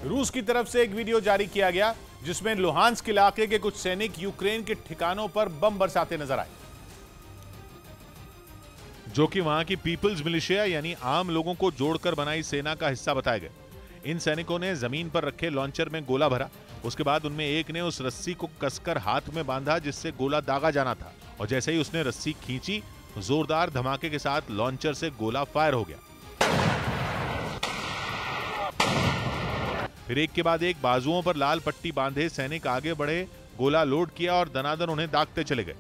रूस की तरफ से एक वीडियो जारी किया गया जिसमें लुहांस्क इलाके के कुछ सैनिक यूक्रेन के ठिकानों पर बम बरसाते नजर आए, जो कि वहां की पीपल्स मिलिशिया यानी आम लोगों को जोड़कर बनाई सेना का हिस्सा बताए गए। इन सैनिकों ने जमीन पर रखे लॉन्चर में गोला भरा। उसके बाद उनमें एक ने उस रस्सी को कसकर हाथ में बांधा जिससे गोला दागा जाना था, और जैसे ही उसने रस्सी खींची, जोरदार धमाके के साथ लॉन्चर से गोला फायर हो गया। फिर एक के बाद एक बाजुओं पर लाल पट्टी बांधे सैनिक आगे बढ़े, गोला लोड किया और दनादन उन्हें दागते चले गए।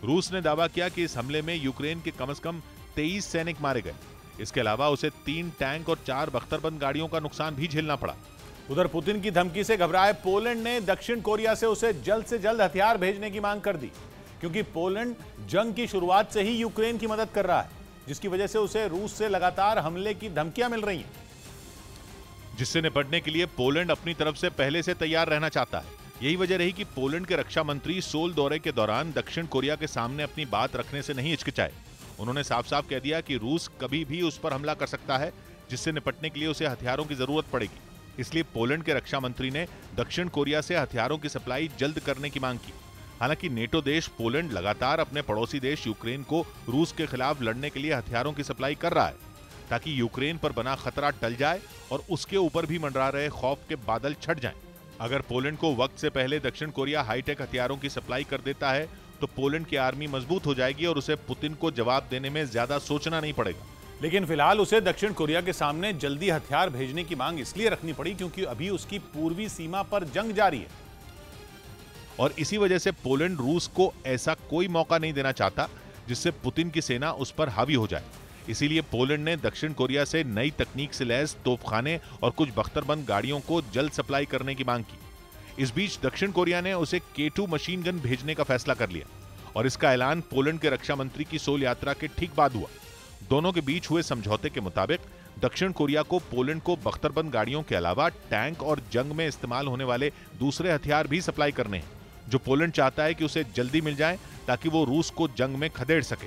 रूस ने दावा किया कि इस हमले में यूक्रेन के कम से कम 23 सैनिक मारे गए। इसके अलावा उसे 3 टैंक और 4 बख्तरबंद गाड़ियों का नुकसान भी झेलना पड़ा। उधर पुतिन की धमकी से घबराए पोलैंड ने दक्षिण कोरिया से उसे जल्द से जल्द हथियार भेजने की मांग कर दी, क्योंकि पोलैंड जंग की शुरुआत से ही यूक्रेन की मदद कर रहा है, जिसकी वजह से उसे रूस से लगातार हमले की धमकियां मिल रही हैं, जिससे निपटने के लिए पोलैंड अपनी तरफ से पहले से तैयार रहना चाहता है। यही वजह रही कि पोलैंड के रक्षा मंत्री सोल दौरे के दौरान दक्षिण कोरिया के सामने अपनी बात रखने से नहीं हिचकिचाए। उन्होंने साफ साफ कह दिया कि रूस कभी भी उस पर हमला कर सकता है, जिससे निपटने के लिए उसे हथियारों की जरूरत पड़ेगी। इसलिए पोलैंड के रक्षा मंत्री ने दक्षिण कोरिया से हथियारों की सप्लाई जल्द करने की मांग की। हालांकि नेटो देश पोलैंड लगातार अपने पड़ोसी देश यूक्रेन को रूस के खिलाफ लड़ने के लिए हथियारों की सप्लाई कर रहा है, ताकि यूक्रेन पर बना खतरा टल जाए और उसके ऊपर भी मंडरा रहे खौफ के बादल छट जाएं। अगर पोलैंड को वक्त से पहले दक्षिण कोरिया हाईटेक हथियारों की सप्लाई कर देता है तो पोलैंड की आर्मी मजबूत हो जाएगी और उसे पुतिन को जवाब देने में ज्यादा सोचना नहीं पड़ेगा। लेकिन फिलहाल उसे दक्षिण कोरिया के सामने जल्दी हथियार भेजने की मांग इसलिए रखनी पड़ी क्योंकि अभी उसकी पूर्वी सीमा पर जंग जारी है, और इसी वजह से पोलैंड रूस को ऐसा कोई मौका नहीं देना चाहता जिससे पुतिन की सेना उस पर हावी हो जाए। इसीलिए पोलैंड ने दक्षिण कोरिया से नई तकनीक से लैस तोपखाने और कुछ बख्तरबंद गाड़ियों को जल्द सप्लाई करने की मांग की। इस बीच दक्षिण कोरिया ने उसे K2 मशीन गन भेजने का फैसला कर लिया, और इसका ऐलान पोलैंड के रक्षा मंत्री की सोल यात्रा के ठीक बाद हुआ। दोनों के बीच हुए समझौते के मुताबिक दक्षिण कोरिया को पोलैंड को बख्तरबंद गाड़ियों के अलावा टैंक और जंग में इस्तेमाल होने वाले दूसरे हथियार भी सप्लाई करने हैं, जो पोलैंड चाहता है कि उसे जल्दी मिल जाए ताकि वो रूस को जंग में खदेड़ सके।